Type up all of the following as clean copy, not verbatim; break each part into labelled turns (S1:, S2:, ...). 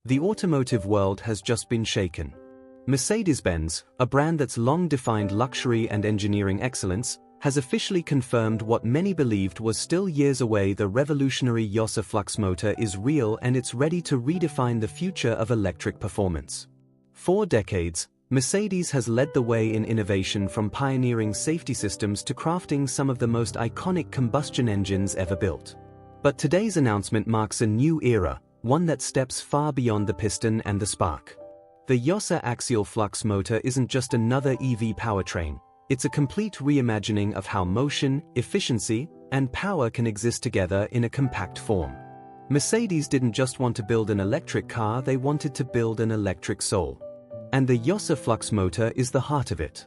S1: The automotive world has just been shaken. Mercedes-Benz, a brand that's long defined luxury and engineering excellence, has officially confirmed what many believed was still years away. The revolutionary YASA Flux motor is real and it's ready to redefine the future of electric performance. For decades, Mercedes has led the way in innovation, from pioneering safety systems to crafting some of the most iconic combustion engines ever built. But today's announcement marks a new era, one that steps far beyond the piston and the spark. The YASA axial flux motor isn't just another EV powertrain, it's a complete reimagining of how motion, efficiency, and power can exist together in a compact form. Mercedes didn't just want to build an electric car, they wanted to build an electric soul. And the YASA Flux motor is the heart of it.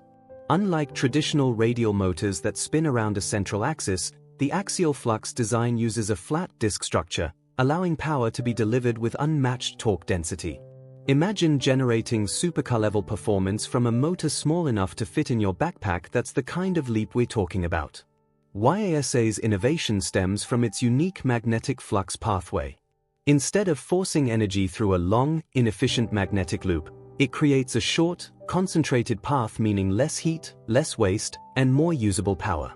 S1: Unlike traditional radial motors that spin around a central axis, the axial flux design uses a flat disk structure, allowing power to be delivered with unmatched torque density. Imagine generating supercar-level performance from a motor small enough to fit in your backpack. That's the kind of leap we're talking about. YASA's innovation stems from its unique magnetic flux pathway. Instead of forcing energy through a long, inefficient magnetic loop, it creates a short, concentrated path, meaning less heat, less waste, and more usable power.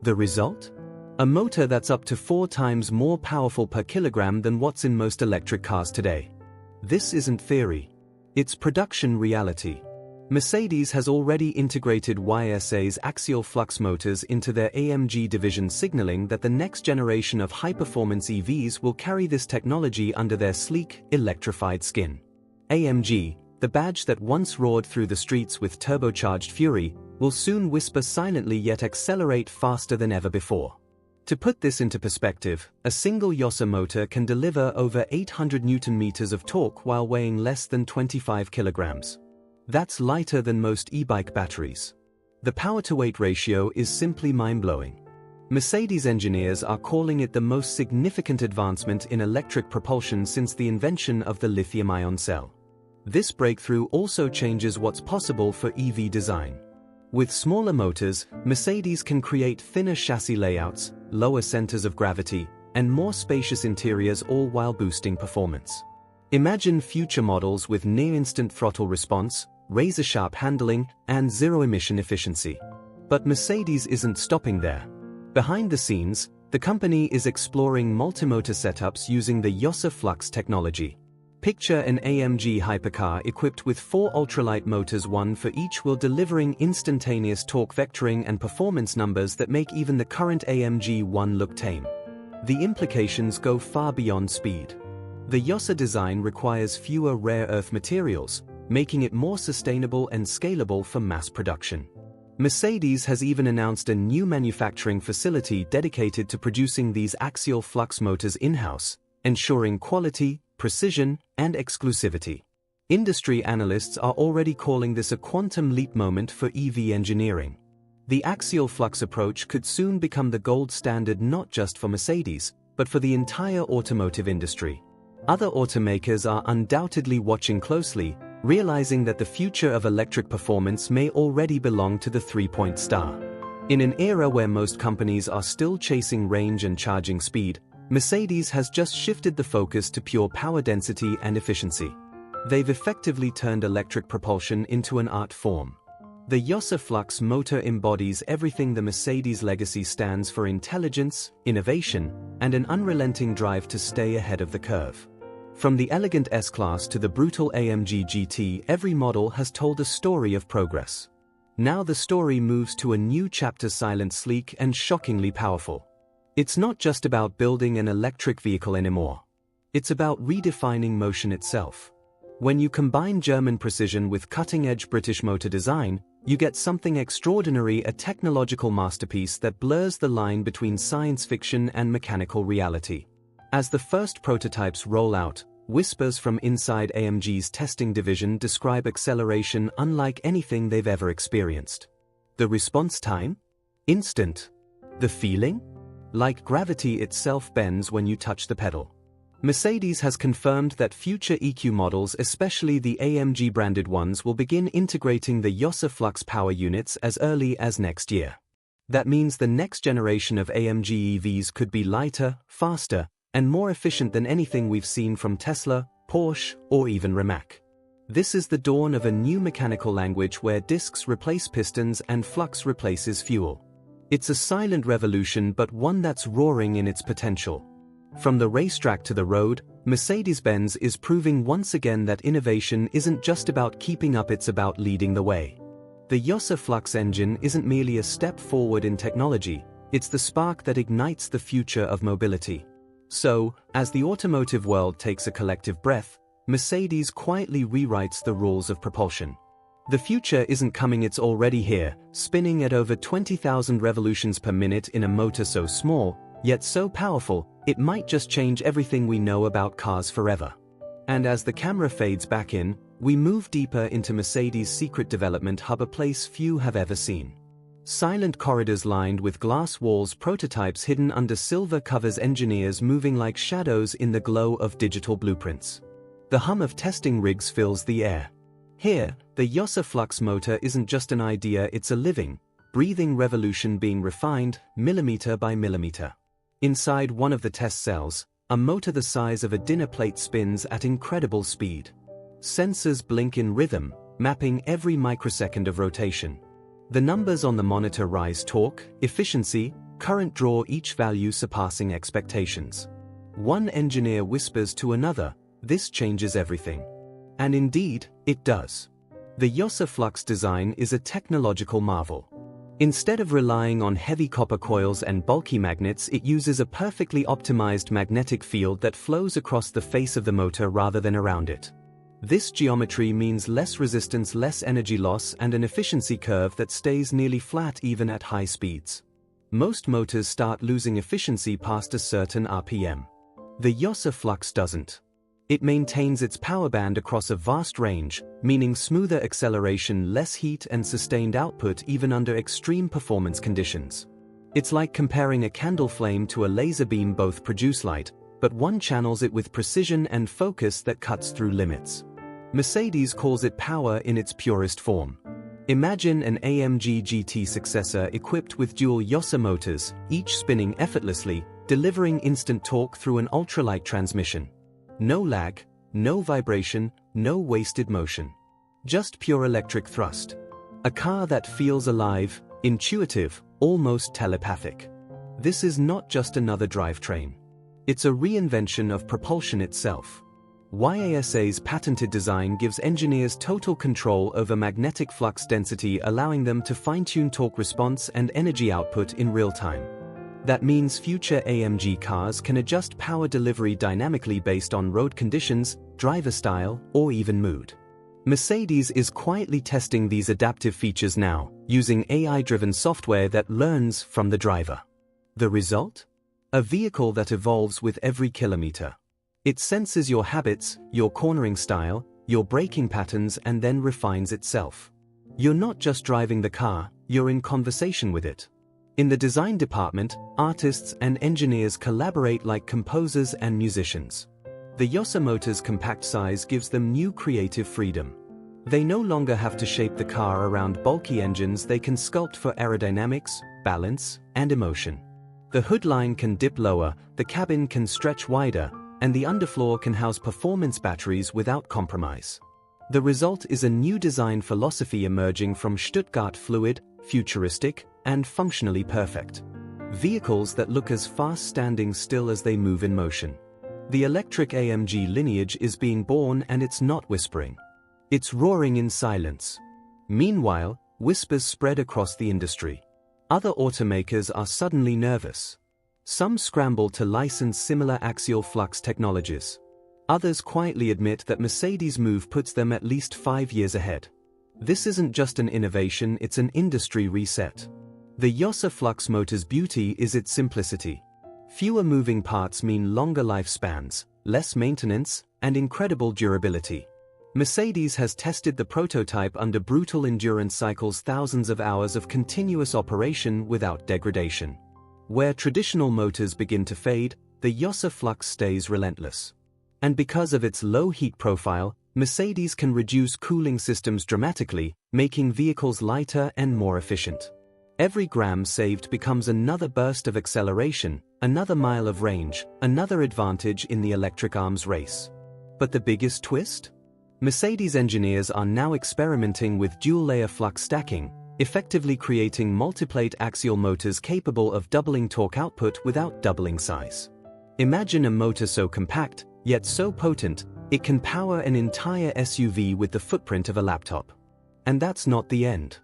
S1: The result? A motor that's up to 4 times more powerful per kilogram than what's in most electric cars today. This isn't theory. It's production reality. Mercedes has already integrated YASA's axial flux motors into their AMG division, signaling that the next generation of high-performance EVs will carry this technology under their sleek, electrified skin. AMG, the badge that once roared through the streets with turbocharged fury, will soon whisper silently yet accelerate faster than ever before. To put this into perspective, a single YASA motor can deliver over 800 Nm of torque while weighing less than 25 kilograms. That's lighter than most e-bike batteries. The power-to-weight ratio is simply mind-blowing. Mercedes engineers are calling it the most significant advancement in electric propulsion since the invention of the lithium-ion cell. This breakthrough also changes what's possible for EV design. With smaller motors, Mercedes can create thinner chassis layouts, lower centers of gravity, and more spacious interiors, all while boosting performance. Imagine future models with near-instant throttle response, razor-sharp handling, and zero-emission efficiency. But Mercedes isn't stopping there. Behind the scenes, the company is exploring multi-motor setups using the YASA Flux technology. Picture an AMG hypercar equipped with 4 ultralight motors, one for each wheel, delivering instantaneous torque vectoring and performance numbers that make even the current AMG 1 look tame. The implications go far beyond speed. The YASA design requires fewer rare earth materials, making it more sustainable and scalable for mass production. Mercedes has even announced a new manufacturing facility dedicated to producing these axial flux motors in-house, ensuring quality, precision, and exclusivity. Industry analysts are already calling this a quantum leap moment for EV engineering. The axial flux approach could soon become the gold standard not just for Mercedes, but for the entire automotive industry. Other automakers are undoubtedly watching closely, realizing that the future of electric performance may already belong to the three-point star. In an era where most companies are still chasing range and charging speed, Mercedes has just shifted the focus to pure power density and efficiency. They've effectively turned electric propulsion into an art form. The YASA Flux motor embodies everything the Mercedes legacy stands for: intelligence, innovation, and an unrelenting drive to stay ahead of the curve. From the elegant S-Class to the brutal AMG GT, every model has told a story of progress. Now the story moves to a new chapter: silent, sleek, and shockingly powerful. It's not just about building an electric vehicle anymore. It's about redefining motion itself. When you combine German precision with cutting-edge British motor design, you get something extraordinary, a technological masterpiece that blurs the line between science fiction and mechanical reality. As the first prototypes roll out, whispers from inside AMG's testing division describe acceleration unlike anything they've ever experienced. The response time? Instant. The feeling? Like gravity itself bends when you touch the pedal. Mercedes has confirmed that future EQ models, especially the AMG-branded ones, will begin integrating the YASA Flux power units as early as next year. That means the next generation of AMG EVs could be lighter, faster, and more efficient than anything we've seen from Tesla, Porsche, or even Rimac. This is the dawn of a new mechanical language where discs replace pistons and flux replaces fuel. It's a silent revolution, but one that's roaring in its potential. From the racetrack to the road, Mercedes-Benz is proving once again that innovation isn't just about keeping up, it's about leading the way. The YASA Flux engine isn't merely a step forward in technology, it's the spark that ignites the future of mobility. So, as the automotive world takes a collective breath, Mercedes quietly rewrites the rules of propulsion. The future isn't coming, it's already here, spinning at over 20,000 revolutions per minute in a motor so small, yet so powerful, it might just change everything we know about cars forever. And as the camera fades back in, we move deeper into Mercedes' secret development hub, a place few have ever seen. Silent corridors lined with glass walls, prototypes hidden under silver covers, engineers moving like shadows in the glow of digital blueprints. The hum of testing rigs fills the air. Here, the YASA Flux motor isn't just an idea, it's a living, breathing revolution being refined, millimeter by millimeter. Inside one of the test cells, a motor the size of a dinner plate spins at incredible speed. Sensors blink in rhythm, mapping every microsecond of rotation. The numbers on the monitor rise: torque, efficiency, current draw, each value surpassing expectations. One engineer whispers to another, "This changes everything." And indeed, it does. The YASA Flux design is a technological marvel. Instead of relying on heavy copper coils and bulky magnets, it uses a perfectly optimized magnetic field that flows across the face of the motor rather than around it. This geometry means less resistance, less energy loss, and an efficiency curve that stays nearly flat even at high speeds. Most motors start losing efficiency past a certain RPM. The YASA Flux doesn't. It maintains its power band across a vast range, meaning smoother acceleration, less heat, and sustained output even under extreme performance conditions. It's like comparing a candle flame to a laser beam. Both produce light, but one channels it with precision and focus that cuts through limits. Mercedes calls it power in its purest form. Imagine an AMG GT successor equipped with dual YASA motors, each spinning effortlessly, delivering instant torque through an ultralight transmission. No lag, no vibration, no wasted motion. Just pure electric thrust. A car that feels alive, intuitive, almost telepathic. This is not just another drivetrain. It's a reinvention of propulsion itself. YASA's patented design gives engineers total control over magnetic flux density, allowing them to fine-tune torque response and energy output in real time. That means future AMG cars can adjust power delivery dynamically based on road conditions, driver style, or even mood. Mercedes is quietly testing these adaptive features now, using AI-driven software that learns from the driver. The result? A vehicle that evolves with every kilometer. It senses your habits, your cornering style, your braking patterns, and then refines itself. You're not just driving the car, you're in conversation with it. In the design department, artists and engineers collaborate like composers and musicians. The YASA motor's compact size gives them new creative freedom. They no longer have to shape the car around bulky engines, they can sculpt for aerodynamics, balance, and emotion. The hood line can dip lower, the cabin can stretch wider, and the underfloor can house performance batteries without compromise. The result is a new design philosophy emerging from Stuttgart: fluid, futuristic, and functionally perfect. Vehicles that look as fast standing still as they move in motion. The electric AMG lineage is being born, and it's not whispering. It's roaring in silence. Meanwhile, whispers spread across the industry. Other automakers are suddenly nervous. Some scramble to license similar axial flux technologies. Others quietly admit that Mercedes' move puts them at least 5 years ahead. This isn't just an innovation, it's an industry reset. The YASA Flux motor's beauty is its simplicity. Fewer moving parts mean longer lifespans, less maintenance, and incredible durability. Mercedes has tested the prototype under brutal endurance cycles, thousands of hours of continuous operation without degradation. Where traditional motors begin to fade, the YASA Flux stays relentless. And because of its low heat profile, Mercedes can reduce cooling systems dramatically, making vehicles lighter and more efficient. Every gram saved becomes another burst of acceleration, another mile of range, another advantage in the electric arms race. But the biggest twist? Mercedes engineers are now experimenting with dual-layer flux stacking, effectively creating multiplate axial motors capable of doubling torque output without doubling size. Imagine a motor so compact, yet so potent, it can power an entire SUV with the footprint of a laptop. And that's not the end.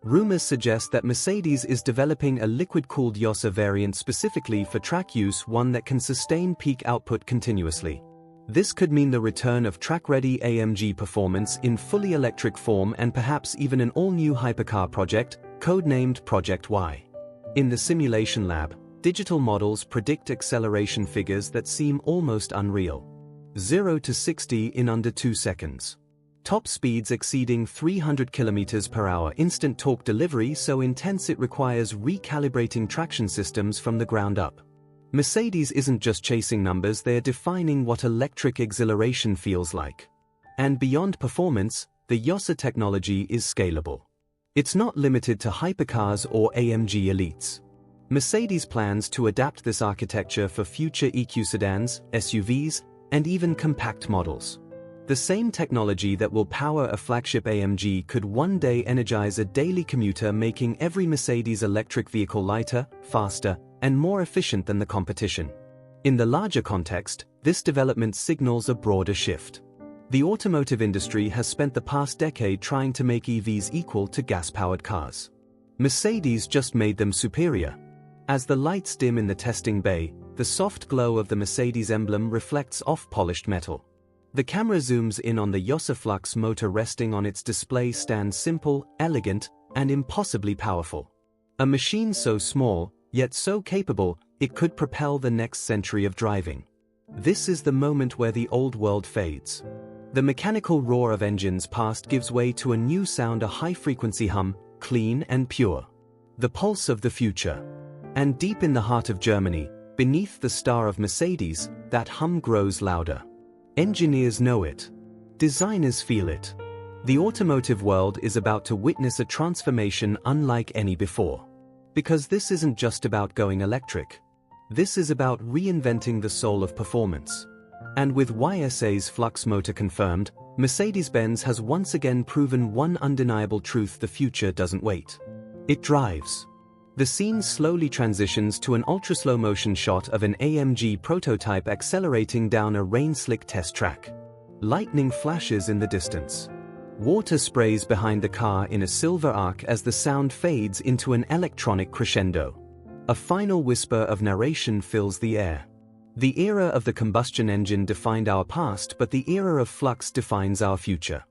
S1: Rumors suggest that Mercedes is developing a liquid-cooled YASA variant specifically for track use, one that can sustain peak output continuously. This could mean the return of track-ready AMG performance in fully electric form and perhaps even an all-new hypercar project, codenamed Project Y. In the simulation lab, digital models predict acceleration figures that seem almost unreal. 0 to 60 in under 2 seconds. Top speeds exceeding 300 km per hour, instant torque delivery so intense it requires recalibrating traction systems from the ground up. Mercedes isn't just chasing numbers, they're defining what electric exhilaration feels like. And beyond performance, the YASA technology is scalable. It's not limited to hypercars or AMG elites. Mercedes plans to adapt this architecture for future EQ sedans, SUVs, and even compact models. The same technology that will power a flagship AMG could one day energize a daily commuter, making every Mercedes electric vehicle lighter, faster, and more efficient than the competition. In the larger context, this development signals a broader shift. The automotive industry has spent the past decade trying to make EVs equal to gas-powered cars. Mercedes just made them superior. As the lights dim in the testing bay, the soft glow of the Mercedes emblem reflects off polished metal. The camera zooms in on the YASA Flux motor resting on its display stand, simple, elegant, and impossibly powerful. A machine so small, yet so capable, it could propel the next century of driving. This is the moment where the old world fades. The mechanical roar of engines past gives way to a new sound, a high-frequency hum, clean and pure. The pulse of the future. And deep in the heart of Germany, beneath the star of Mercedes, that hum grows louder. Engineers know it. Designers feel it. The automotive world is about to witness a transformation unlike any before. Because this isn't just about going electric. This is about reinventing the soul of performance. And with YASA's Flux motor confirmed, Mercedes-Benz has once again proven one undeniable truth: the future doesn't wait. It drives. The scene slowly transitions to an ultra-slow motion shot of an AMG prototype accelerating down a rain-slick test track. Lightning flashes in the distance. Water sprays behind the car in a silver arc as the sound fades into an electronic crescendo. A final whisper of narration fills the air. The era of the combustion engine defined our past, but the era of flux defines our future.